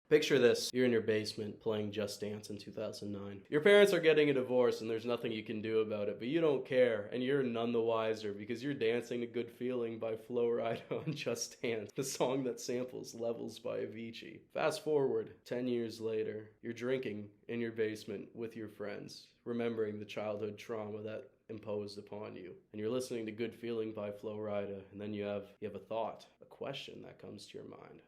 Picture this, you're in your basement playing Just Dance in 2009. Your parents are getting a divorce and there's nothing you can do about it, but you don't care, and you're none the wiser because you're dancing to Good Feeling by Flo Rida on Just Dance, the song that samples Levels by Avicii. Fast forward, 10 years later, you're drinking in your basement with your friends, remembering the childhood trauma that imposed upon you. And you're listening to Good Feeling by Flo Rida, and then you have a thought, a question that comes to your mind.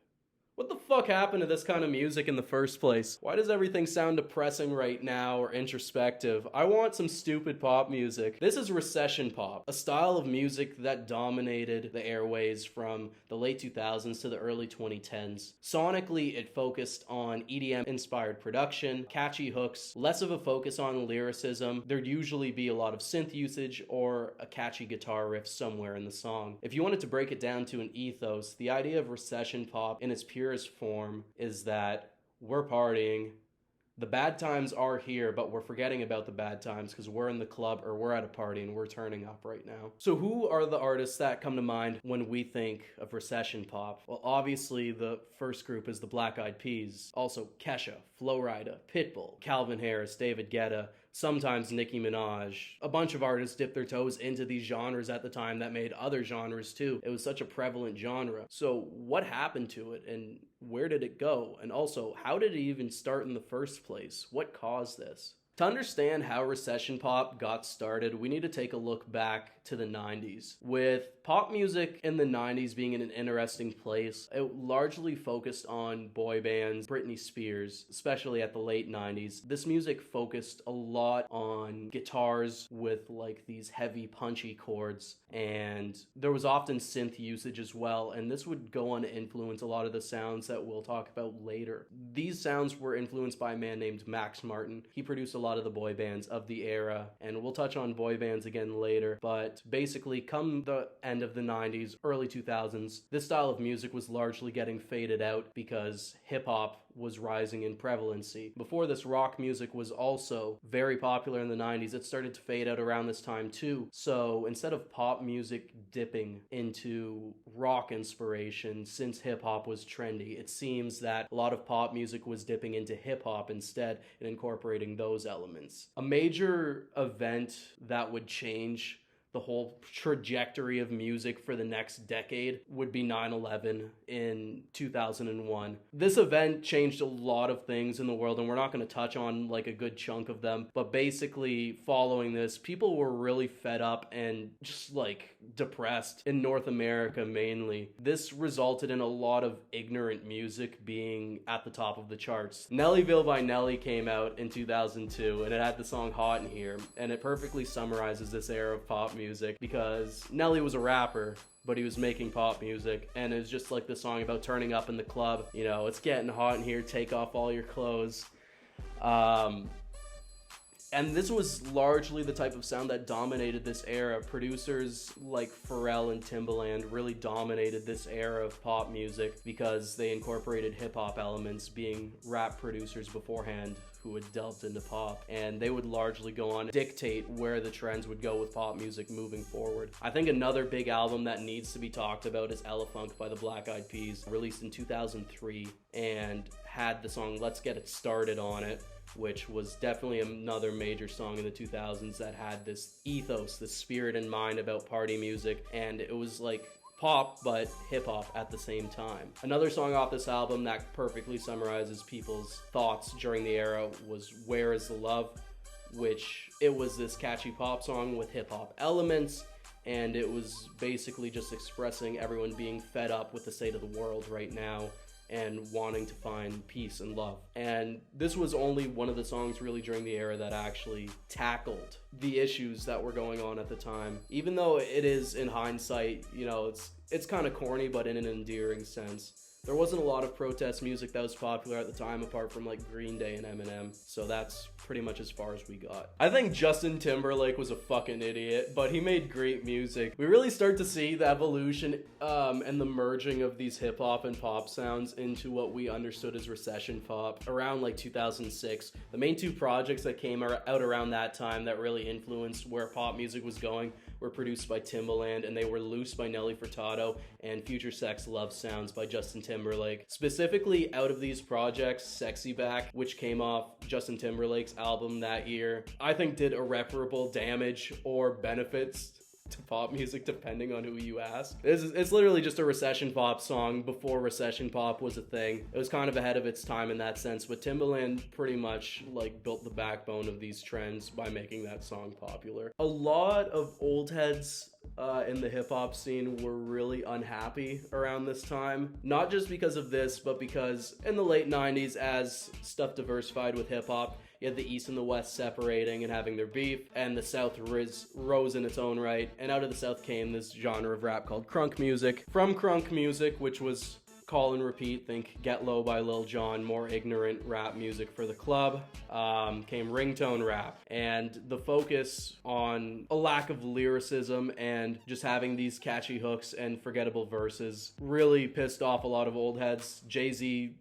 What the fuck happened to this kind of music in the first place? Why does everything sound depressing right now or introspective? I want some stupid pop music. This is recession pop, a style of music that dominated the airways from the late 2000s to the early 2010s. Sonically, it focused on EDM-inspired production, catchy hooks, less of a focus on lyricism. There'd usually be a lot of synth usage or a catchy guitar riff somewhere in the song. If you wanted to break it down to an ethos, the idea of recession pop in its purest form is that we're partying, the bad times are here, but we're forgetting about the bad times because we're in the club or we're at a party and we're turning up right now. So who are the artists that come to mind when we think of recession pop? Well, obviously the first group is the Black Eyed Peas, also Kesha, Flo Rida, Pitbull, Calvin Harris, David Guetta, sometimes Nicki Minaj. A bunch of artists dipped their toes into these genres at the time that made other genres too. It was such a prevalent genre. So what happened to it and where did it go? And also, how did it even start in the first place? What caused this? To understand how recession pop got started, we need to take a look back to the 90s. With pop music in the 90s being in an interesting place, it largely focused on boy bands, Britney Spears, especially at the late 90s. This music focused a lot on guitars with like these heavy punchy chords, and there was often synth usage as well, and this would go on to influence a lot of the sounds that we'll talk about later. These sounds were influenced by a man named Max Martin. He produced a lot of the boy bands of the era, and we'll touch on boy bands again later, but basically come the end of the 90s, early 2000s, this style of music was largely getting faded out because hip-hop was rising in prevalency. Before this, rock music was also very popular in the 90s. It started to fade out around this time too. So instead of pop music dipping into rock inspiration, since hip-hop was trendy, it seems that a lot of pop music was dipping into hip-hop instead and incorporating those elements. A major event that would change the whole trajectory of music for the next decade would be 9/11 in 2001. This event changed a lot of things in the world, and we're not going to touch on like a good chunk of them, but basically following this, people were really fed up and just like depressed in North America mainly. This resulted in a lot of ignorant music being at the top of the charts. Nellyville by Nelly came out in 2002, and it had the song Hot in Here, and it perfectly summarizes this era of pop music because Nelly was a rapper, but he was making pop music, and it was just like the song about turning up in the club. You know, it's getting hot in here, take off all your clothes. And this was largely the type of sound that dominated this era. Producers like Pharrell and Timbaland really dominated this era of pop music because they incorporated hip-hop elements, being rap producers beforehand who had delved into pop, and they would largely go on to dictate where the trends would go with pop music moving forward. I think another big album that needs to be talked about is Elephunk by the Black Eyed Peas, released in 2003, and had the song Let's Get It Started on it, which was definitely another major song in the 2000s that had this ethos, this spirit in mind about party music, and it was like pop but hip-hop at the same time. Another song off this album that perfectly summarizes people's thoughts during the era was Where Is the Love, which it was this catchy pop song with hip-hop elements, and it was basically just expressing everyone being fed up with the state of the world right now and wanting to find peace and love. And this was only one of the songs really during the era that actually tackled the issues that were going on at the time. Even though it is, in hindsight, you know, it's kind of corny, but in an endearing sense. There wasn't a lot of protest music that was popular at the time apart from like Green Day and Eminem, so that's pretty much as far as we got. I think Justin Timberlake was a fucking idiot, but he made great music. We really start to see the evolution and the merging of these hip hop and pop sounds into what we understood as recession pop around like 2006. The main two projects that came out around that time that really influenced where pop music was going were produced by Timbaland, and they were Loose by Nelly Furtado and Future Sex Love Sounds by Justin Timberlake. Specifically, out of these projects, Sexy Back, which came off Justin Timberlake's album that year, I think did irreparable damage or benefits to pop music, depending on who you ask. It's literally just a recession pop song before recession pop was a thing. It was kind of ahead of its time in that sense, but Timbaland pretty much like built the backbone of these trends by making that song popular. A lot of old heads in the hip-hop scene were really unhappy around this time, not just because of this, but because in the late 90s, as stuff diversified with hip-hop, you had the East and the West separating and having their beef, and the South rose in its own right, and out of the South came this genre of rap called crunk music. From crunk music, which was call and repeat, think Get Low by Lil Jon, more ignorant rap music for the club, came ringtone rap, and the focus on a lack of lyricism and just having these catchy hooks and forgettable verses really pissed off a lot of old heads. Jay-Z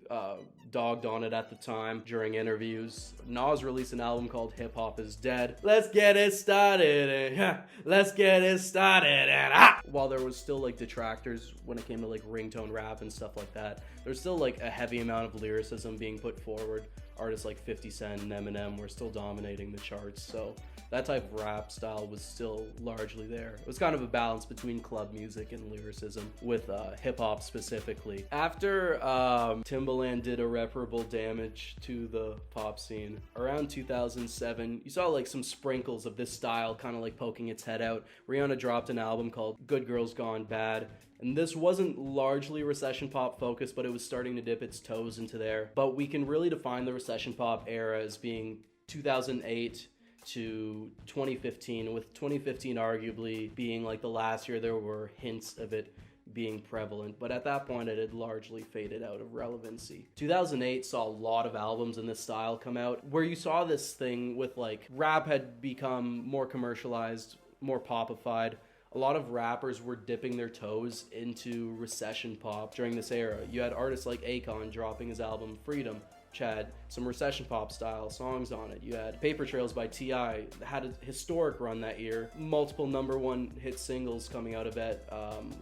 dogged on it at the time during interviews. Nas released an album called Hip Hop Is Dead. Let's get it started, and let's get it started, and while there was still like detractors when it came to like ringtone rap and stuff like that, there's still like a heavy amount of lyricism being put forward. Artists like 50 Cent and Eminem were still dominating the charts, so that type of rap style was still largely there. It was kind of a balance between club music and lyricism with hip-hop specifically. After Timbaland did irreparable damage to the pop scene, around 2007, you saw like some sprinkles of this style kind of like poking its head out. Rihanna dropped an album called Good Girls Gone Bad, and this wasn't largely recession pop focused, but it was starting to dip its toes into there. But we can really define the recession pop era as being 2008 to 2015, with 2015 arguably being like the last year there were hints of it being prevalent, but at that point it had largely faded out of relevancy. 2008 saw a lot of albums in this style come out, where you saw this thing with like rap had become more commercialized, more popified. A lot of rappers were dipping their toes into recession pop during this era. You had artists like Akon dropping his album Freedom, which had some recession pop style songs on it. You had Paper Trails by T.I. had a historic run that year. Multiple #1 hit singles coming out of it.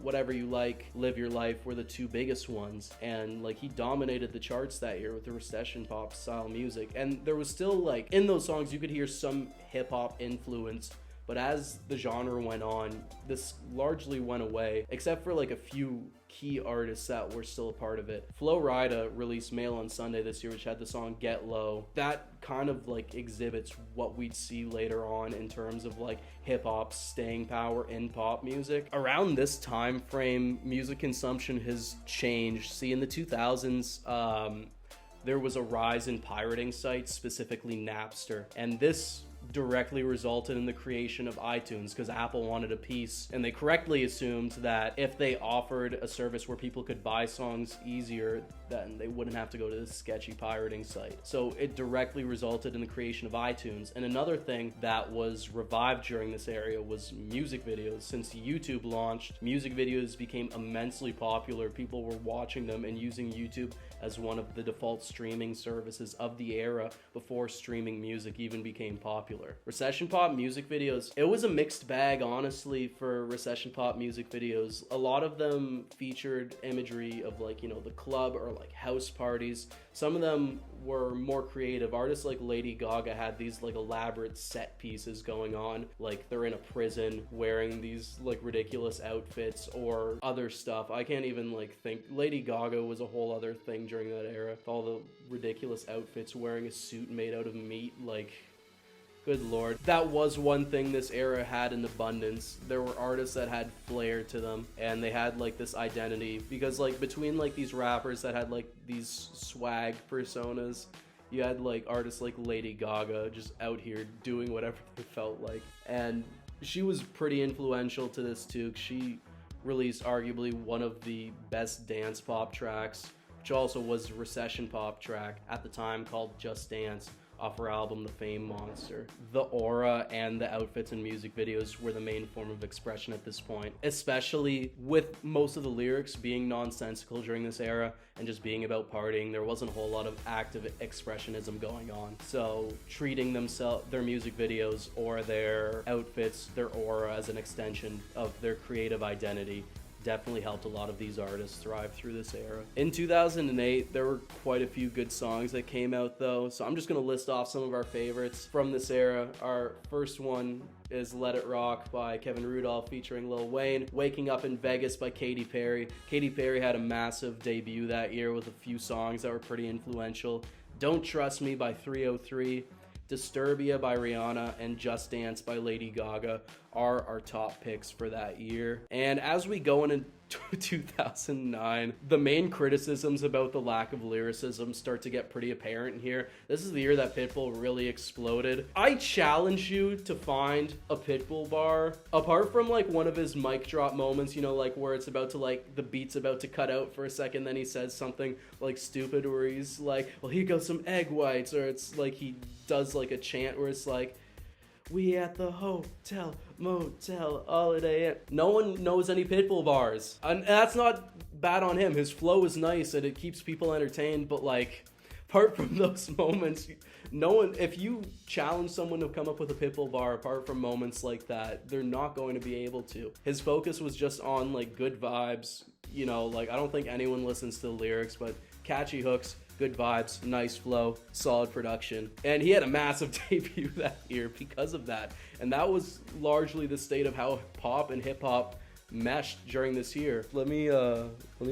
Whatever You Like, Live Your Life were the two biggest ones. And like he dominated the charts that year with the recession pop style music. And there was still like, in those songs you could hear some hip hop influence. But as the genre went on, this largely went away, except for like a few key artists that were still a part of it. Flo Rida released Mail on Sunday this year, which had the song Get Low. That kind of like exhibits what we'd see later on in terms of like hip-hop's staying power in pop music. Around this time frame, music consumption has changed. See, in the 2000s, there was a rise in pirating sites, specifically Napster, and this directly resulted in the creation of iTunes because Apple wanted a piece, and they correctly assumed that if they offered a service where people could buy songs easier, then they wouldn't have to go to this sketchy pirating site. So it directly resulted in the creation of iTunes. And another thing that was revived during this area was music videos. Since YouTube launched, music videos became immensely popular. People were watching them and using YouTube as one of the default streaming services of the era before streaming music even became popular. Recession pop music videos, it was a mixed bag, honestly, for recession pop music videos. A lot of them featured imagery of like, you know, the club or like house parties. Some of them were more creative. Artists like Lady Gaga had these like elaborate set pieces going on, like they're in a prison wearing these like ridiculous outfits or other stuff. I can't even like think. Lady Gaga was a whole other thing during that era. All the ridiculous outfits, wearing a suit made out of meat, like good lord. That was one thing this era had in abundance. There were artists that had flair to them, and they had like this identity, because like between like these rappers that had like these swag personas, you had like artists like Lady Gaga just out here doing whatever they felt like. And she was pretty influential to this too. She released arguably one of the best dance pop tracks, which also was a recession pop track at the time, called Just Dance, off her album The Fame Monster. The aura and the outfits and music videos were the main form of expression at this point, especially with most of the lyrics being nonsensical during this era and just being about partying. There wasn't a whole lot of active expressionism going on. So treating their music videos or their outfits, their aura as an extension of their creative identity definitely helped a lot of these artists thrive through this era. In 2008, there were quite a few good songs that came out though, so I'm just gonna list off some of our favorites from this era. Our first one is Let It Rock by Kevin Rudolph featuring Lil Wayne. Waking Up in Vegas by Katy Perry. Katy Perry had a massive debut that year with a few songs that were pretty influential. Don't Trust Me by 303. Disturbia by Rihanna and Just Dance by Lady Gaga are our top picks for that year. And as we go into 2009, the main criticisms about the lack of lyricism start to get pretty apparent here. This is the year that Pitbull really exploded. I challenge you to find a Pitbull bar, apart from like one of his mic drop moments, you know, like where it's about to like, the beat's about to cut out for a second, then he says something like stupid where he's like, well, here goes some egg whites, or it's like he does like a chant where it's like, we at the hotel, motel, holiday inn. No one knows any Pitbull bars. And that's not bad on him. His flow is nice and it keeps people entertained, but like, apart from those moments, no one, if you challenge someone to come up with a Pitbull bar apart from moments like that, they're not going to be able to. His focus was just on like good vibes, you know, like I don't think anyone listens to the lyrics, but catchy hooks, good vibes, nice flow, solid production. And he had a massive debut that year because of that. And that was largely the state of how pop and hip hop meshed during this year. Let me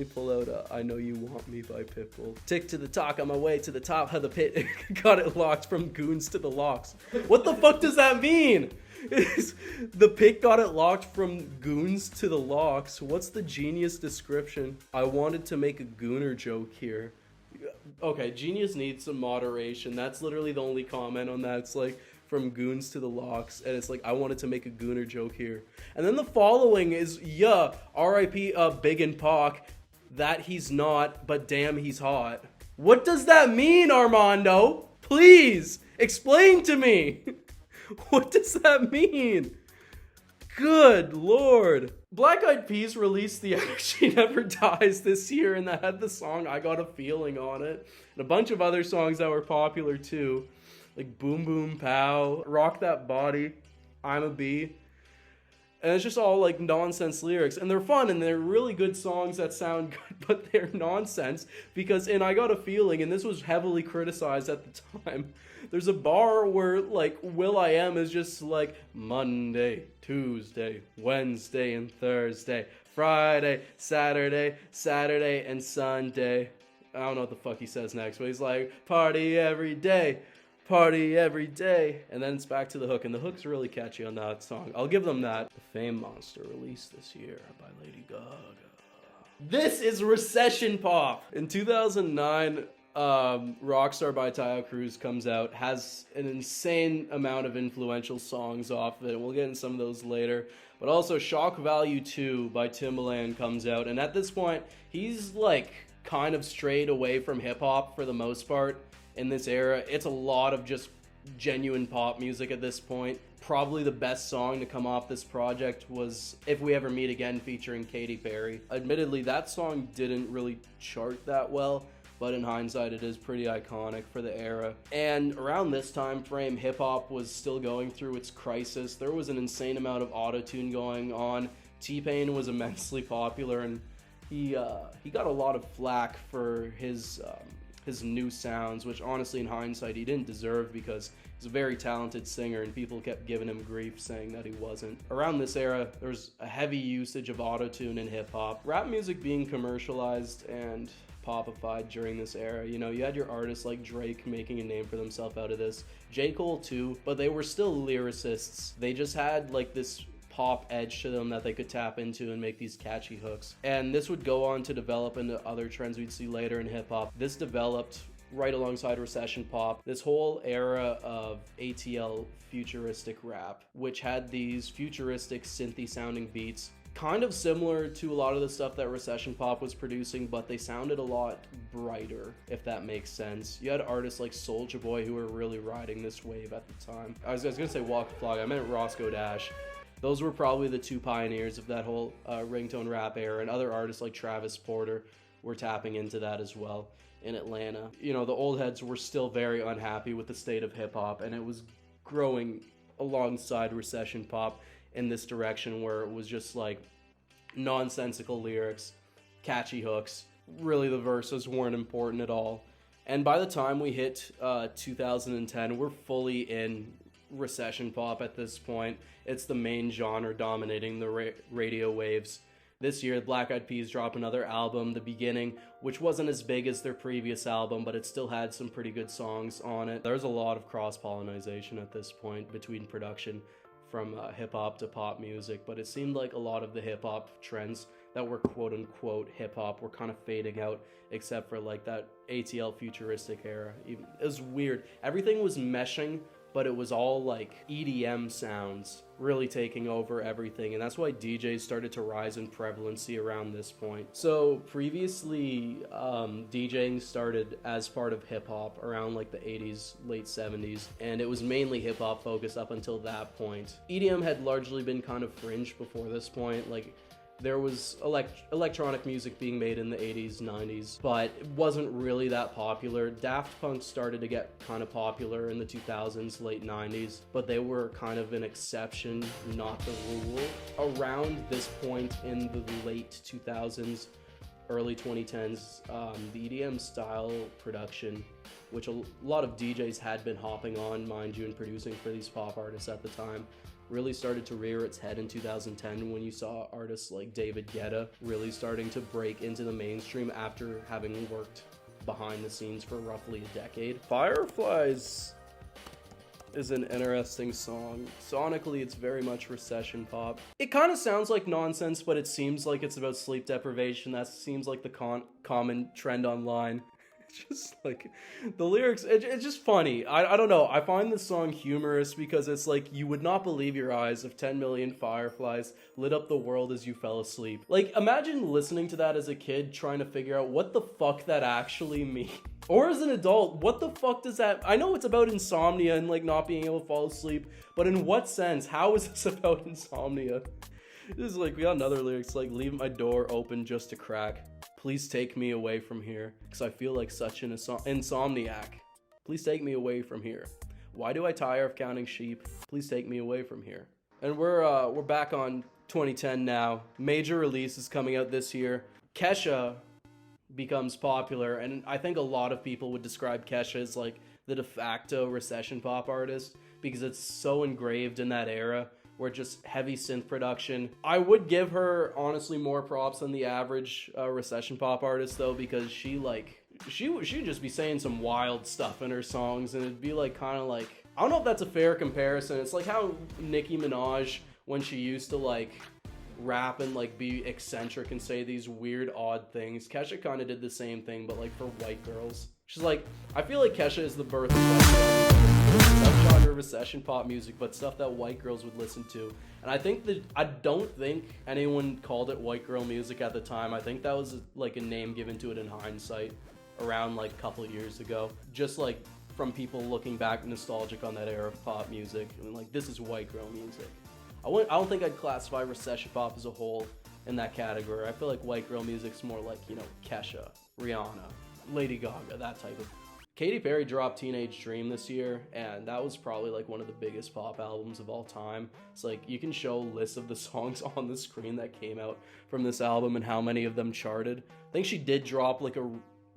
pull out I Know You Want Me by Pitbull. Tick to the talk, on my way to the top of the pit. Got it locked from goons to the locks. What the fuck does that mean? The pit got it locked from goons to the locks. What's the genius description? I wanted to make a gooner joke here. Okay, genius needs some moderation. That's literally the only comment on that. It's like, from goons to the locks, and it's like, I wanted to make a gooner joke here. And then the following is, yeah, R.I.P. Big and Pac, that he's not, but damn, he's hot. What does that mean, Armando? Please, explain to me. What does that mean? Good Lord. Black Eyed Peas released The Energy Never Dies this year, and that had the song I Got a Feeling on it, and a bunch of other songs that were popular too, like Boom Boom Pow, Rock That Body, I'm a Bee. And it's just all like nonsense lyrics, and they're fun and they're really good songs that sound good, but they're nonsense because in I Got a Feeling, and this was heavily criticized at the time, there's a bar where like will.i.am is just like Monday, Tuesday, Wednesday, and Thursday, Friday, Saturday, and Sunday. I don't know what the fuck he says next, but he's like, party every day. And then it's back to the hook, and the hook's really catchy on that song. I'll give them that. The Fame Monster released this year by Lady Gaga. This is recession pop. In 2009, Rockstar by Taio Cruz comes out, has an insane amount of influential songs off of it. We'll get into some of those later. But also Shock Value 2 by Timbaland comes out, and at this point, he's like kind of strayed away from hip-hop for the most part. In this era, it's a lot of just genuine pop music at this point. Probably the best song to come off this project was If We Ever Meet Again featuring Katy Perry. Admittedly, that song didn't really chart that well, but in hindsight, it is pretty iconic for the era. And around this time frame, hip-hop was still going through its crisis. There was an insane amount of auto-tune going on. T-Pain was immensely popular, and he got a lot of flack for his new sounds, which honestly in hindsight he didn't deserve because he's a very talented singer and people kept giving him grief saying that he wasn't. Around this era, there was a heavy usage of autotune in hip-hop. Rap music being commercialized and popified during this era. You know, you had your artists like Drake making a name for themselves out of this, J. Cole too, but they were still lyricists. They just had like this pop edge to them that they could tap into and make these catchy hooks. And this would go on to develop into other trends we'd see later in hip-hop. This developed right alongside recession pop, this whole era of ATL futuristic rap, which had these futuristic synthy sounding beats kind of similar to a lot of the stuff that Recession Pop was producing, but they sounded a lot brighter, if that makes sense. You had artists like Soulja Boy who were really riding this wave at the time. I was gonna say Walk the Flog, I meant Roscoe Dash. Those were probably the two pioneers of that whole ringtone rap era, and other artists like Travis Porter were tapping into that as well in Atlanta. You know, the old heads were still very unhappy with the state of hip-hop, and it was growing alongside Recession Pop in this direction where it was just like nonsensical lyrics, catchy hooks. Really, the verses weren't important at all. And by the time we hit 2010, we're fully in Recession Pop at this point. It's the main genre dominating the radio waves. This year, Black Eyed Peas dropped another album, The Beginning, which wasn't as big as their previous album, but it still had some pretty good songs on it. There's a lot of cross-pollination at this point between production from hip-hop to pop music, but it seemed like a lot of the hip-hop trends that were quote-unquote hip-hop were kind of fading out, except for like that ATL futuristic era. It was weird. Everything was meshing, but it was all like EDM sounds really taking over everything, and that's why DJs started to rise in prevalency around this point. So previously, DJing started as part of hip-hop around like the 80s, late 70s, and it was mainly hip-hop focused up until that point. EDM had largely been kind of fringe before this point. Like, there was electronic music being made in the 80s, 90s, but it wasn't really that popular. Daft Punk started to get kind of popular in the 2000s, late 90s, but they were kind of an exception, not the rule. Around this point in the late 2000s, early 2010s, the EDM style production, which a lot of DJs had been hopping on, mind you, and producing for these pop artists at the time, really started to rear its head in 2010 when you saw artists like David Guetta really starting to break into the mainstream after having worked behind the scenes for roughly a decade. Fireflies is an interesting song. Sonically, it's very much Recession Pop. It kind of sounds like nonsense, but it seems like it's about sleep deprivation. That seems like the common trend online. Just like the lyrics, it's just funny. I don't know, I find this song humorous because it's like, you would not believe your eyes if 10 million fireflies lit up the world as you fell asleep. Like, imagine listening to that as a kid trying to figure out what the fuck that actually means. Or as an adult, what the fuck does that... I know it's about insomnia and like not being able to fall asleep, but in what sense? How is this about insomnia? This is like, we got another lyrics like, leave my door open just a crack. Please take me away from here, because I feel like such an insomniac. Please take me away from here. Why do I tire of counting sheep? Please take me away from here. And we're back on 2010 now. Major release is coming out this year. Kesha becomes popular, and I think a lot of people would describe Kesha as like the de facto Recession Pop artist, because it's so engraved in that era where just heavy synth production. I would give her honestly more props than the average Recession Pop artist though, because she would just be saying some wild stuff in her songs, and it'd be like kind of like, I don't know if that's a fair comparison. It's like how Nicki Minaj, when she used to like rap and like be eccentric and say these weird odd things, Kesha kind of did the same thing, but like for white girls. She's like, I feel like Kesha is the birth of subgenre Recession Pop music, but stuff that white girls would listen to. And I don't think anyone called it white girl music at the time. I think that was like a name given to it in hindsight around like a couple of years ago, just like from people looking back nostalgic on that era of pop music and like, this is white girl music. I don't think I'd classify Recession Pop as a whole in that category. I feel like white girl music's more like, you know, Kesha, Rihanna, Lady Gaga, that type of. Katy Perry dropped Teenage Dream this year, and that was probably like one of the biggest pop albums of all time. It's like, you can show lists of the songs on the screen that came out from this album and how many of them charted. I think she did drop like a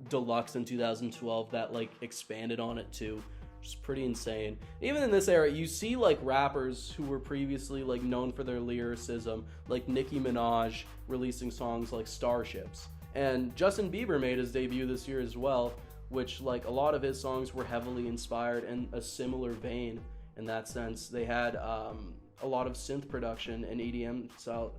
deluxe in 2012 that like expanded on it too, which is pretty insane. Even in this era, you see like rappers who were previously like known for their lyricism, like Nicki Minaj releasing songs like Starships. And Justin Bieber made his debut this year as well, which like a lot of his songs were heavily inspired in a similar vein in that sense. They had a lot of synth production and EDM style.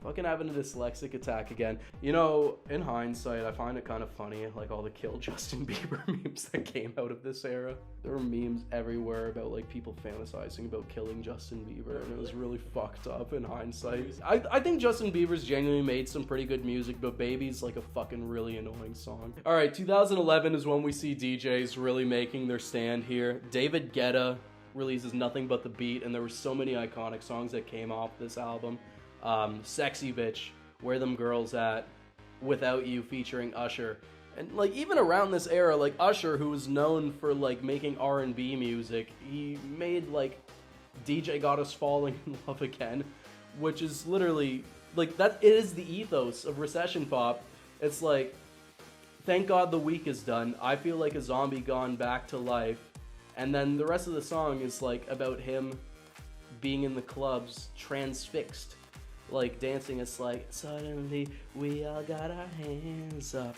Fucking having a dyslexic attack again. You know, in hindsight, I find it kind of funny, like all the kill Justin Bieber memes that came out of this era. There were memes everywhere about like people fantasizing about killing Justin Bieber, and it was really fucked up in hindsight. I think Justin Bieber's genuinely made some pretty good music, but Baby's like a fucking really annoying song. Alright, 2011 is when we see DJs really making their stand here. David Guetta releases Nothing But the Beat, and there were so many iconic songs that came off this album. Sexy Bitch, Where Them Girls At, Without You featuring Usher. And like even around this era, like Usher, who was known for like making R&B music, he made like DJ Got Us Falling in Love Again, which is literally like that is the ethos of recession pop. It's like, thank God the week is done. I feel like a zombie gone back to life. And then the rest of the song is like about him being in the clubs transfixed, like dancing. It's like, suddenly we all got our hands up,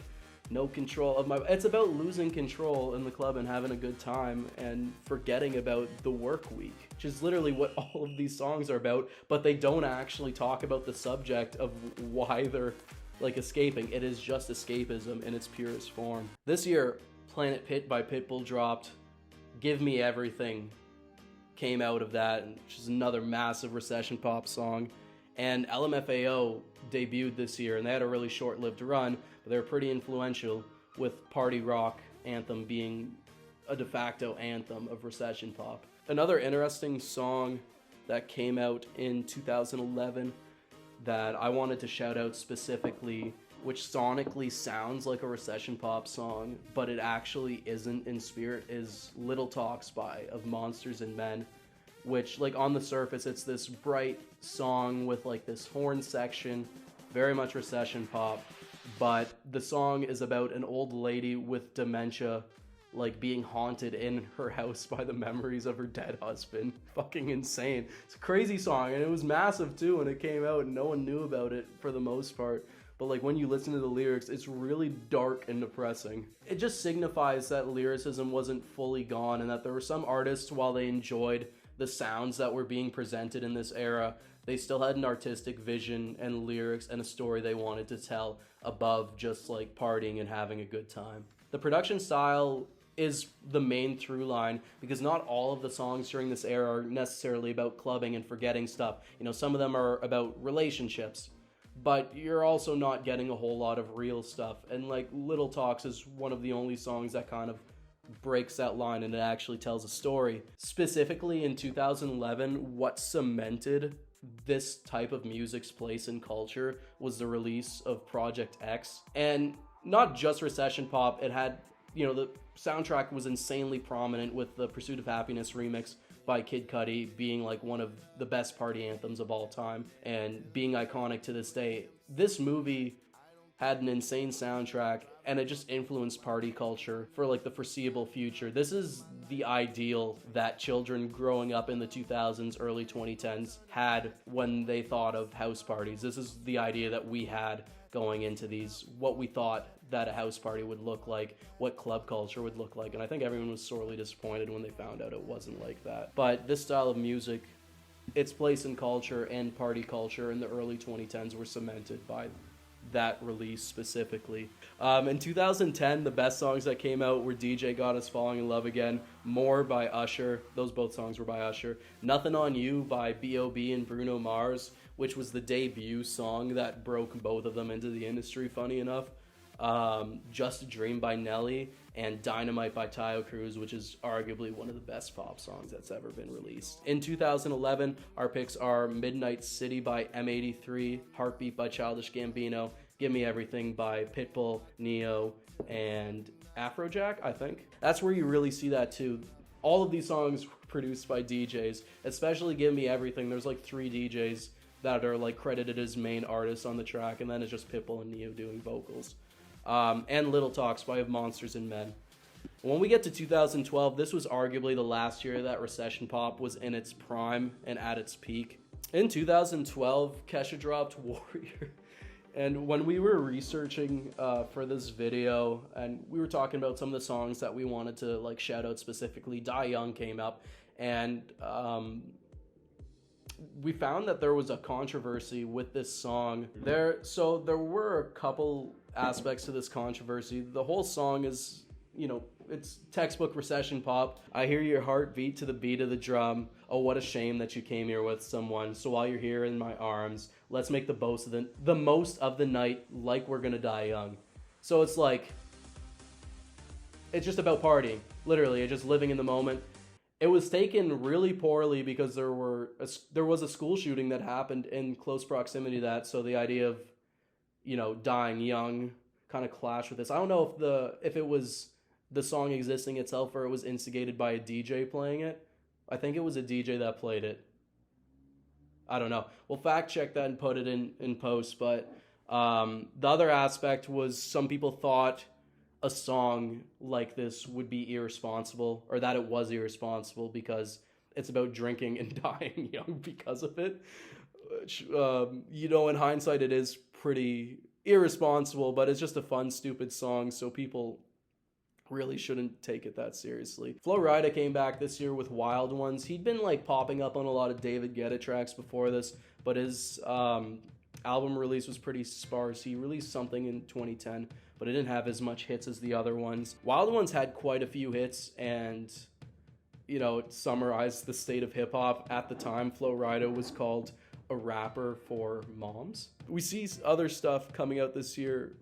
no control of my. It's about losing control in the club and having a good time and forgetting about the work week, which is literally what all of these songs are about. But they don't actually talk about the subject of why they're like escaping. It is just escapism in its purest form. This year, Planet Pit by Pitbull dropped. Give Me Everything came out of that, which is another massive recession pop song. And LMFAO debuted this year, and they had a really short-lived run, but they were pretty influential, with Party Rock Anthem being a de facto anthem of recession pop. Another interesting song that came out in 2011 that I wanted to shout out specifically, which sonically sounds like a recession pop song, but it actually isn't in spirit, is Little Talks by Of Monsters and Men, which like on the surface it's this bright song with like this horn section, very much recession pop, but the song is about an old lady with dementia like being haunted in her house by the memories of her dead husband. Fucking insane. It's a crazy song, and it was massive too when it came out, and no one knew about it for the most part. But like when you listen to the lyrics, it's really dark and depressing. It just signifies that lyricism wasn't fully gone, and that there were some artists, while they enjoyed the sounds that were being presented in this era, they still had an artistic vision and lyrics and a story they wanted to tell above just like partying and having a good time. The production style is the main through line, because not all of the songs during this era are necessarily about clubbing and forgetting stuff. You know, some of them are about relationships, but you're also not getting a whole lot of real stuff. And like Little Talks is one of the only songs that kind of breaks that line and it actually tells a story. Specifically in 2011, what cemented this type of music's place in culture was the release of Project X. And not just recession pop, it had, you know, the soundtrack was insanely prominent, with the Pursuit of Happiness remix by Kid Cudi being like one of the best party anthems of all time and being iconic to this day. This movie had an insane soundtrack, and it just influenced party culture for like the foreseeable future. This is the ideal that children growing up in the 2000s, early 2010s had when they thought of house parties. This is the idea that we had going into these, what we thought that a house party would look like, what club culture would look like. And I think everyone was sorely disappointed when they found out it wasn't like that. But this style of music, its place in culture and party culture in the early 2010s were cemented by that release specifically. In 2010, the best songs that came out were DJ Got Us Falling in Love Again, More by Usher, those both songs were by Usher, Nothing on You by B.O.B. and Bruno Mars, which was the debut song that broke both of them into the industry, funny enough, Just a Dream by Nelly, and Dynamite by Taio Cruz, which is arguably one of the best pop songs that's ever been released. In 2011, our picks are Midnight City by M83, Heartbeat by Childish Gambino, Give Me Everything by Pitbull, Neo, and Afrojack, I think. That's where you really see that too. All of these songs were produced by DJs, especially Give Me Everything. There's like 3 DJs that are like credited as main artists on the track, and then it's just Pitbull and Neo doing vocals. And Little Talks by Of Monsters and Men. When we get to 2012, this was arguably the last year that recession pop was in its prime and at its peak. In 2012, Kesha dropped Warrior. And when we were researching for this video, and we were talking about some of the songs that we wanted to like shout out specifically, Die Young came up, and we found that there was a controversy with this song. So there were a couple aspects to this controversy. The whole song is, it's textbook recession pop. I hear your heart beat to the beat of the drum. Oh, what a shame that you came here with someone. So while you're here in my arms, let's make the most of the night like we're gonna die young. So it's like, it's just about partying, literally, just living in the moment. It was taken really poorly because there was a school shooting that happened in close proximity to that. So the idea of, dying young kind of clashed with this. I don't know if it was the song existing itself or it was instigated by a DJ playing it. I think it was a DJ that played it. I don't know. We'll fact check that and put it in post. But the other aspect was some people thought a song like this would be irresponsible, or that it was irresponsible because it's about drinking and dying young because of it. Which, in hindsight, it is pretty irresponsible, but it's just a fun, stupid song, so people really shouldn't take it that seriously. Flo Rida came back this year with Wild Ones. He'd been popping up on a lot of David Guetta tracks before this, but his album release was pretty sparse. He released something in 2010, but it didn't have as much hits as the other ones. Wild Ones had quite a few hits, and it summarized the state of hip-hop at the time. Flo Rida was called a rapper for moms. We see other stuff coming out this year.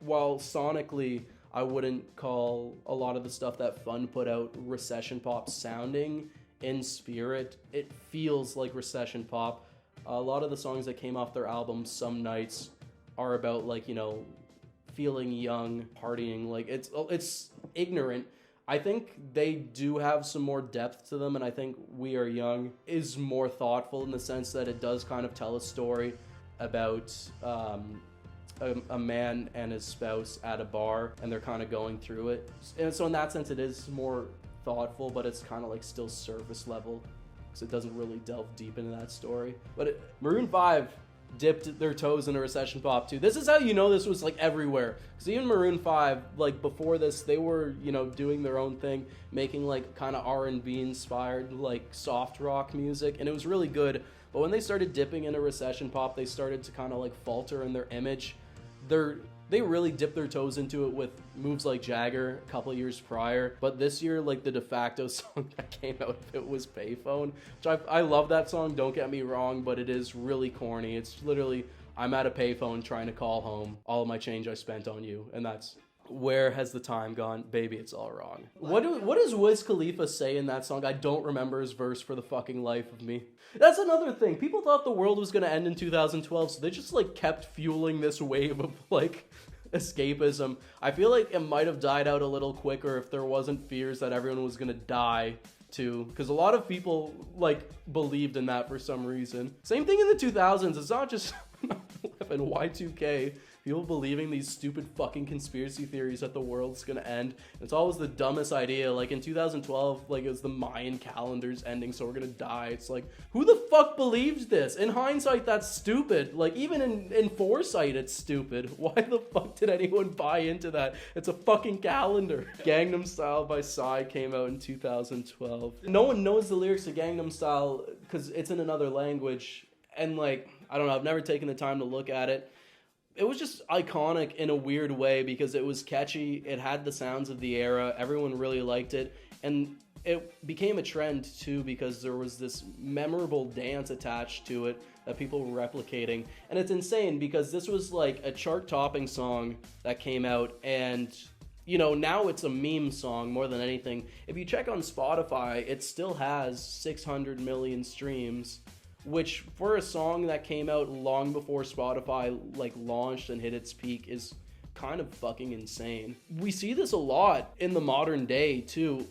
While sonically, I wouldn't call a lot of the stuff that Fun put out recession pop sounding. In spirit, it feels like recession pop. A lot of the songs that came off their album, Some Nights, are about feeling young, partying. It's ignorant. I think they do have some more depth to them, and I think We Are Young is more thoughtful in the sense that it does kind of tell a story about a man and his spouse at a bar, and they're kind of going through it. And so in that sense, it is more thoughtful, but it's kind of still surface level because it doesn't really delve deep into that story. But Maroon 5 dipped their toes into recession pop too. This is how this was everywhere. Because even Maroon 5, before this, they were, doing their own thing, making kind of R&B inspired, soft rock music, and it was really good. But when they started dipping into recession pop, they started to kind of falter in their image. They really dipped their toes into it with Moves Like Jagger a couple years prior. But this year, the de facto song that came out of it was Payphone, which I love that song, don't get me wrong, but it is really corny. It's literally, I'm at a payphone trying to call home all of my change I spent on you, and that's where has the time gone? Baby, it's all wrong. What does Wiz Khalifa say in that song? I don't remember his verse for the fucking life of me. That's another thing. People thought the world was going to end in 2012, so they just kept fueling this wave of escapism. I feel like it might have died out a little quicker if there wasn't fears that everyone was going to die too, because a lot of people believed in that for some reason. Same thing in the 2000s. It's not just 9/11, Y2K. People believing these stupid fucking conspiracy theories that the world's gonna end. It's always the dumbest idea. In 2012, it was the Mayan calendar's ending, so we're gonna die. It's who the fuck believed this? In hindsight, that's stupid. Even in foresight, it's stupid. Why the fuck did anyone buy into that? It's a fucking calendar. Gangnam Style by Psy came out in 2012. No one knows the lyrics to Gangnam Style because it's in another language. And I don't know, I've never taken the time to look at it. It was just iconic in a weird way because it was catchy, it had the sounds of the era, everyone really liked it, and it became a trend too because there was this memorable dance attached to it that people were replicating. And it's insane because this was a chart-topping song that came out, and now it's a meme song more than anything. If you check on Spotify, it still has 600 million streams, which for a song that came out long before Spotify launched and hit its peak is kind of fucking insane. We see this a lot in the modern day too.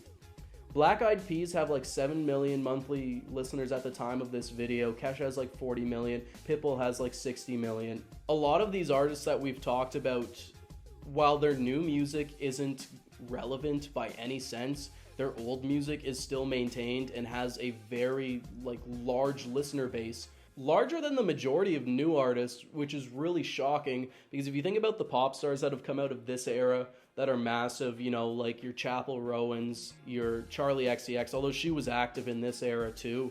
Black Eyed Peas have 7 million monthly listeners at the time of this video. Kesha has 40 million. Pitbull has 60 million. A lot of these artists that we've talked about, while their new music isn't relevant by any sense, their old music is still maintained and has a very large listener base, larger than the majority of new artists, which is really shocking because if you think about the pop stars that have come out of this era that are massive, your Chappell Rowans, your Charlie XCX, although she was active in this era too,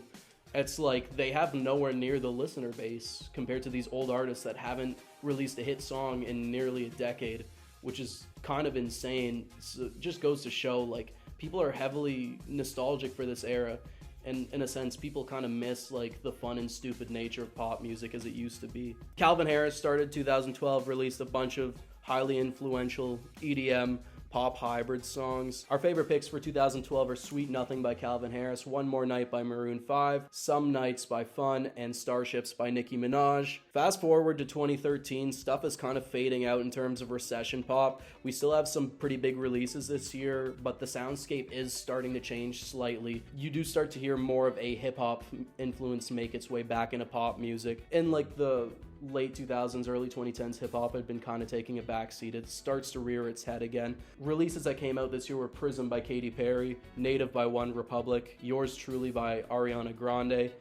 It's like they have nowhere near the listener base compared to these old artists that haven't released a hit song in nearly a decade, which is kind of insane. So it just goes to show, like, people are heavily nostalgic for this era, and in a sense people kind of miss like the fun and stupid nature of pop music as it used to be. Calvin Harris started 2012, released a bunch of highly influential EDM pop hybrid songs. Our favorite picks for 2012 are Sweet Nothing by Calvin Harris, One More Night by Maroon 5, Some Nights by Fun, and Starships by Nicki Minaj. Fast forward to 2013, stuff is kind of fading out in terms of recession pop. We still have some pretty big releases this year, but the soundscape is starting to change slightly. You do start to hear more of a hip-hop influence make its way back into pop music. In like the late 2000s, early 2010s, hip-hop had been kind of taking a backseat. It starts to rear its head again. Releases that came out this year were Prism by Katy Perry, Native by One Republic, Yours Truly by Ariana Grande,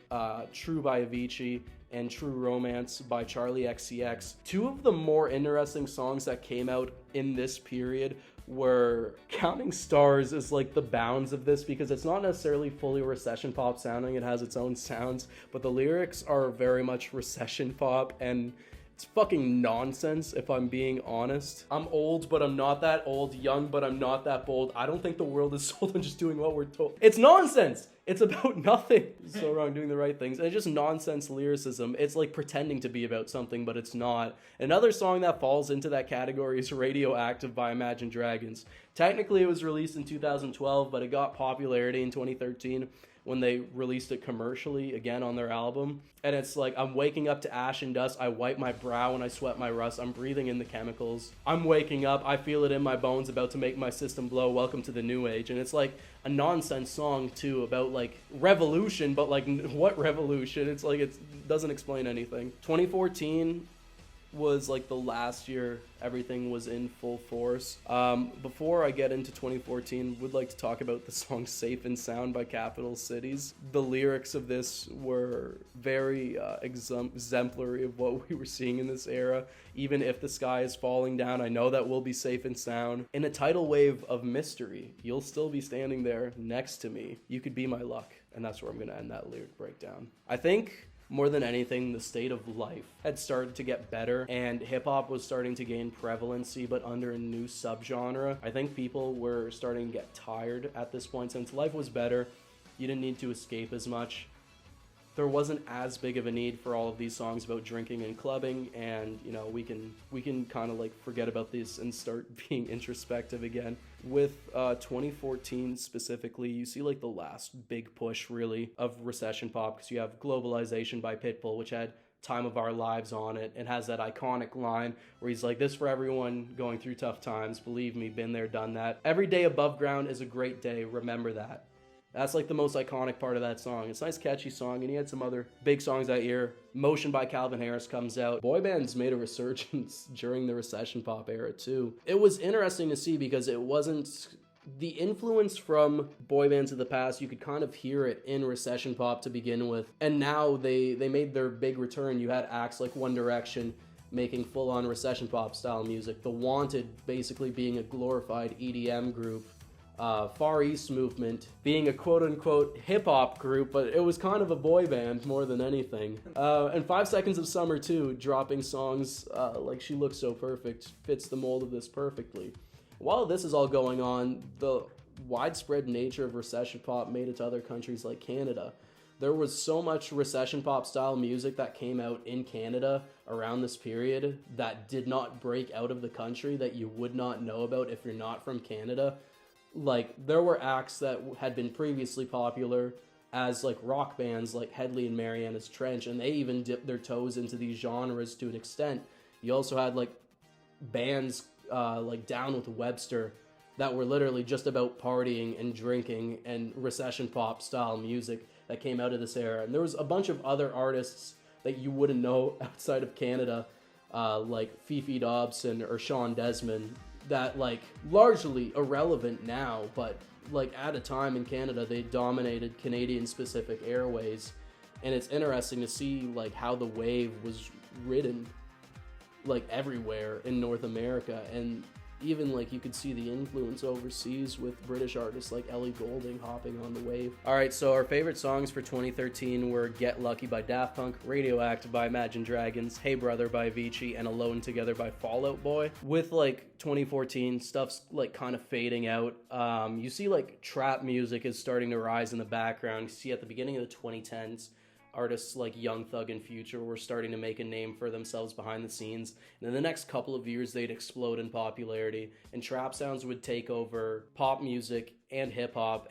True by Avicii, and True Romance by Charlie XCX. Two of the more interesting songs that came out in this period were Counting Stars is like the bounds of this, because it's not necessarily fully recession pop sounding, it has its own sounds, but the lyrics are very much recession pop, and it's fucking nonsense if I'm being honest. I'm old, but I'm not that old, young, but I'm not that bold. I don't think the world is sold on just doing what we're told. It's nonsense! It's about nothing. So wrong, doing the right things. And it's just nonsense lyricism. It's like pretending to be about something, but it's not. Another song that falls into that category is Radioactive by Imagine Dragons. Technically, it was released in 2012, but it got popularity in 2013 when they released it commercially again on their album. And it's like, I'm waking up to ash and dust, I wipe my brow and I sweat my rust, I'm breathing in the chemicals, I'm waking up, I feel it in my bones, about to make my system blow, welcome to the new age. And it's like a nonsense song too, about like revolution, but like what revolution? It's like, it doesn't explain anything. 2014 was like the last year everything was in full force. Before I get into 2014, would like to talk about the song Safe and Sound by Capital Cities. The lyrics of this were very exemplary of what we were seeing in this era. Even if the sky is falling down, I know that we'll be safe and sound. In a tidal wave of mystery, you'll still be standing there next to me. You could be my luck. And that's where I'm gonna end that lyric breakdown. I think more than anything, the state of life had started to get better, and hip-hop was starting to gain prevalency, but under a new subgenre. I think people were starting to get tired at this point. Since life was better, you didn't need to escape as much. There wasn't as big of a need for all of these songs about drinking and clubbing, and you know, we can kind of like forget about this and start being introspective again. With 2014 specifically, you see like the last big push really of recession pop, because you have Globalization by Pitbull, which had Time of Our Lives on it, and has that iconic line where he's like, this for everyone going through tough times, believe me, been there, done that. Every day above ground is a great day, remember that. That's like the most iconic part of that song. It's a nice catchy song, and he had some other big songs that year. Motion by Calvin Harris comes out. Boy bands made a resurgence during the recession pop era too. It was interesting to see, because it wasn't the influence from boy bands of the past. You could kind of hear it in recession pop to begin with, and now they made their big return. You had acts like One Direction making full-on recession pop style music. The Wanted basically being a glorified EDM group. Far East Movement being a quote-unquote hip-hop group, but it was kind of a boy band more than anything. And 5 Seconds of Summer too, dropping songs like She Looks So Perfect, fits the mold of this perfectly. While this is all going on, the widespread nature of recession pop made it to other countries like Canada. There was so much recession pop style music that came out in Canada around this period that did not break out of the country, that you would not know about if you're not from Canada. Like, there were acts that had been previously popular as like rock bands like Headley and Mariana's Trench, and they even dipped their toes into these genres to an extent. You also had like bands like Down with Webster that were literally just about partying and drinking and recession pop style music that came out of this era. And there was a bunch of other artists that you wouldn't know outside of Canada, like Fifi Dobson or Sean Desmond, that like largely irrelevant now, but like at a time in Canada they dominated Canadian specific airways. And it's interesting to see like how the wave was ridden like everywhere in North America, and even like you could see the influence overseas with British artists like Ellie Goulding hopping on the wave. All right, so our favorite songs for 2013 were Get Lucky by Daft Punk, Radioactive by Imagine Dragons, Hey Brother by Avicii, and Alone Together by Fall Out Boy. With like 2014, stuff's like kind of fading out. You see like trap music is starting to rise in the background. You see at the beginning of the 2010s, artists like Young Thug and Future were starting to make a name for themselves behind the scenes. And in the next couple of years, they'd explode in popularity, and trap sounds would take over pop music and hip hop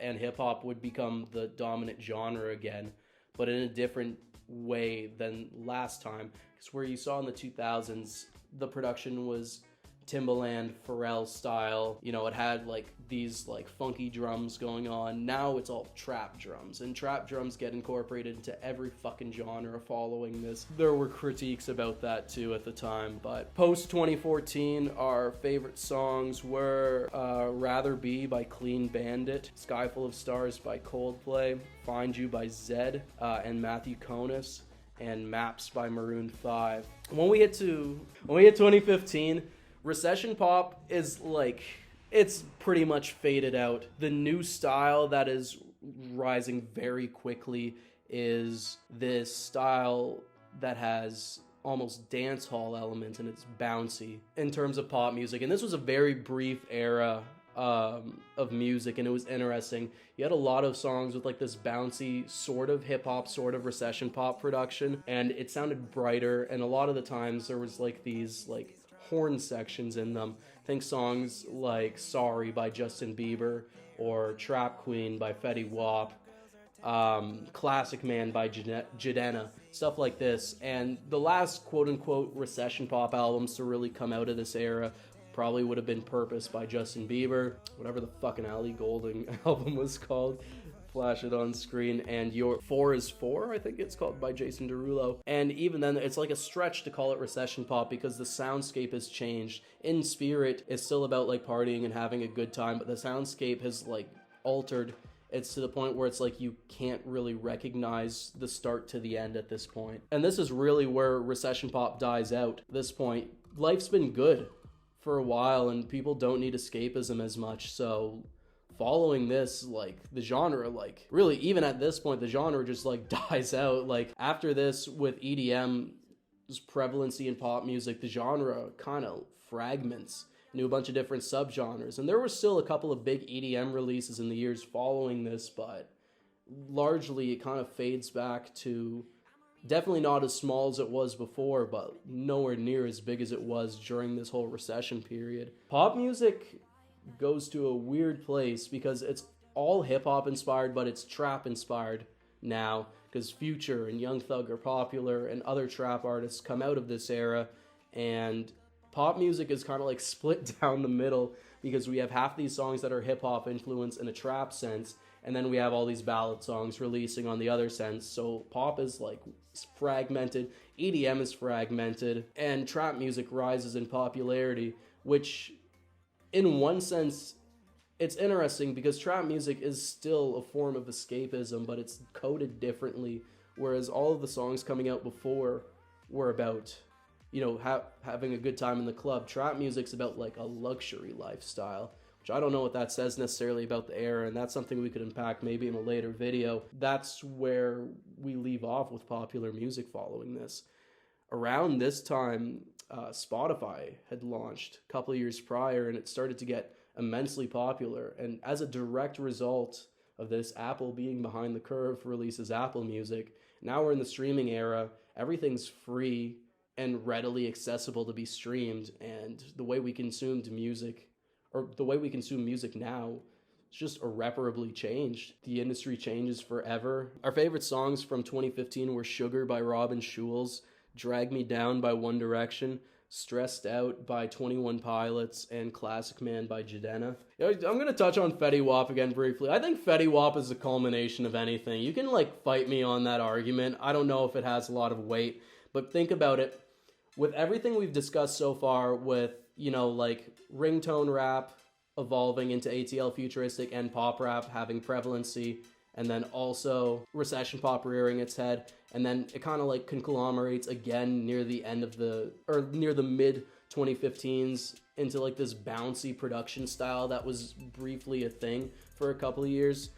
would become the dominant genre again, but in a different way than last time. Because where you saw in the 2000s, the production was Timbaland, Pharrell style. You know, it had like these like funky drums going on. Now it's all trap drums, and trap drums get incorporated into every fucking genre following this. There were critiques about that too at the time, but post 2014, our favorite songs were Rather Be by Clean Bandit, Sky Full of Stars by Coldplay, Find You by Zedd and Matthew Konis, and Maps by Maroon 5. When we hit 2015, recession pop is like, it's pretty much faded out. The new style that is rising very quickly is this style that has almost dance hall elements, and it's bouncy in terms of pop music. And this was a very brief era of music, and it was interesting. You had a lot of songs with like this bouncy sort of hip hop, sort of recession pop production, and it sounded brighter, and a lot of the times there was like these like horn sections in them. Think songs like Sorry by Justin Bieber or Trap Queen by Fetty Wap, Classic Man by Jidenna, stuff like this. And the last quote-unquote recession pop albums to really come out of this era probably would have been Purpose by Justin Bieber, whatever the fucking Ellie Goulding album was called. Flash it on screen. And Your 4 is 4, I think it's called, by Jason Derulo. And even then, it's like a stretch to call it recession pop because the soundscape has changed. In spirit, it's still about like partying and having a good time, but the soundscape has like altered. It's to the point where it's like you can't really recognize the start to the end at this point. And this is really where recession pop dies out. At this point, life's been good for a while and people don't need escapism as much, so following this, like, the genre, like, really, even at this point, the genre just, like, dies out. Like, after this, with EDM's prevalency in pop music, the genre kind of fragments into a bunch of different subgenres. And there were still a couple of big EDM releases in the years following this, but largely it kind of fades back to definitely not as small as it was before, but nowhere near as big as it was during this whole recession period. Pop music goes to a weird place because it's all hip-hop inspired, but it's trap inspired now, because Future and Young Thug are popular and other trap artists come out of this era, and pop music is kind of like split down the middle because we have half these songs that are hip-hop influence in a trap sense, and then we have all these ballad songs releasing on the other sense. So pop is like fragmented, EDM is fragmented, and trap music rises in popularity, which in one sense, it's interesting because trap music is still a form of escapism, but it's coded differently, whereas all of the songs coming out before were about, you know, having a good time in the club. Trap music's about like a luxury lifestyle, which I don't know what that says necessarily about the era, and that's something we could unpack maybe in a later video. That's where we leave off with popular music following this. Around this time, Spotify had launched a couple of years prior, and it started to get immensely popular. And as a direct result of this, Apple being behind the curve releases Apple Music. Now we're in the streaming era. Everything's free and readily accessible to be streamed. And the way we consumed music, or the way we consume music now, it's just irreparably changed. The industry changes forever. Our favorite songs from 2015 were Sugar by Robin Schulz, Drag Me Down by One Direction, Stressed Out by 21 Pilots, and Classic Man by Jidenna. I'm going to touch on Fetty Wap again briefly. I think Fetty Wap is the culmination of anything. You can like fight me on that argument. I don't know if it has a lot of weight, but think about it. With everything we've discussed so far with, you know, like ringtone rap evolving into ATL futuristic and pop rap having prevalency, and then also recession pop rearing its head, and then it kind of like conglomerates again near the end of near the mid 2015s into like this bouncy production style that was briefly a thing for a couple of years.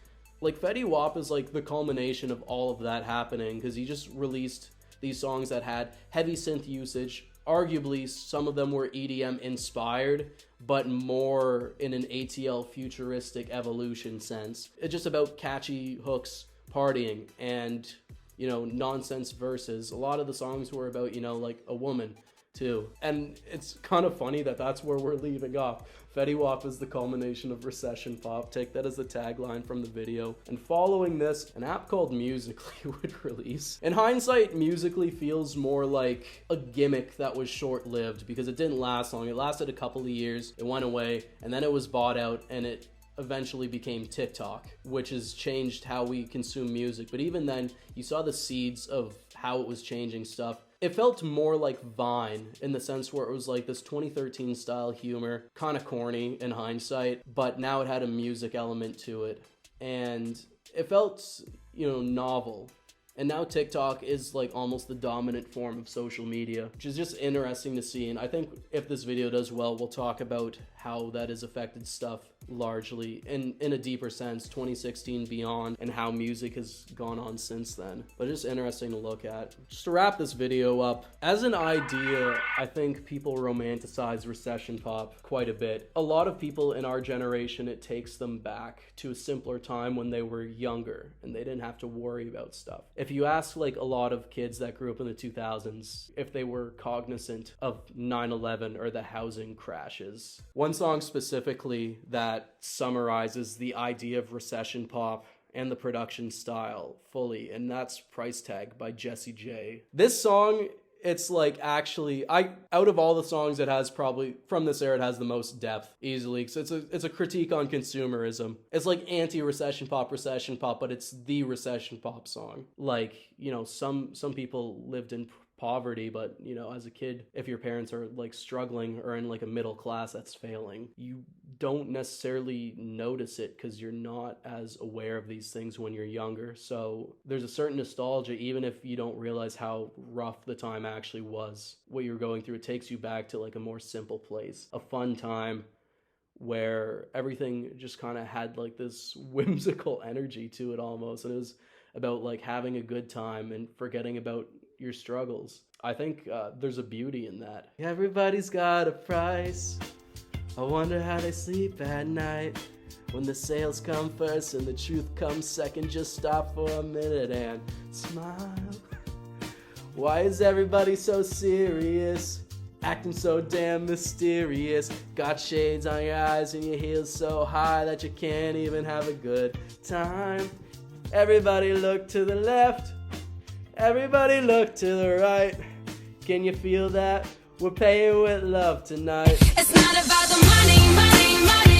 Like Fetty Wap is like the culmination of all of that happening, because he just released these songs that had heavy synth usage. Arguably, some of them were EDM inspired, but more in an ATL futuristic evolution sense. It's just about catchy hooks, partying, and, you know, nonsense verses. A lot of the songs were about, you know, like a woman too. And it's kind of funny that that's where we're leaving off. Fetty Wap is the culmination of recession pop. Take that as the tagline from the video. And following this, an app called Musical.ly would release. In hindsight, Musical.ly feels more like a gimmick that was short-lived, because it didn't last long. It lasted a couple of years, it went away, and then it was bought out, and it eventually became TikTok, which has changed how we consume music. But even then, you saw the seeds of how it was changing stuff. It felt more like Vine in the sense where it was like this 2013 style humor, kind of corny in hindsight, but now it had a music element to it. And it felt, you know, novel. And now TikTok is like almost the dominant form of social media, which is just interesting to see. And I think if this video does well, we'll talk about how that has affected stuff largely in a deeper sense, 2016 beyond, and how music has gone on since then. But it's just interesting to look at. Just to wrap this video up, as an idea, I think people romanticize recession pop quite a bit. A lot of people in our generation, it takes them back to a simpler time when they were younger and they didn't have to worry about stuff. If you ask like a lot of kids that grew up in the 2000s if they were cognizant of 9/11 or the housing crashes, one song specifically that summarizes the idea of recession pop and the production style fully, and that's Price Tag by Jessie J. This song, it's like actually, out of all the songs it has, probably from this era, it has the most depth easily. So it's a critique on consumerism. It's like anti-recession pop, but it's the recession pop song. Like, you know, some people lived in poverty, but, you know, as a kid, if your parents are like struggling or in like a middle class that's failing, you don't necessarily notice it because you're not as aware of these things when you're younger. So there's a certain nostalgia, even if you don't realize how rough the time actually was, what you're going through. It takes you back to like a more simple place, a fun time where everything just kind of had like this whimsical energy to it almost, and it was about like having a good time and forgetting about your struggles. I think there's a beauty in that. Everybody's got a price. I wonder how they sleep at night. When the sales come first and the truth comes second, just stop for a minute and smile. Why is everybody so serious? Acting so damn mysterious. Got shades on your eyes and your heels so high that you can't even have a good time. Everybody look to the left. Everybody look to the right. Can you feel that? We're paying with love tonight. It's not about the money, money, money.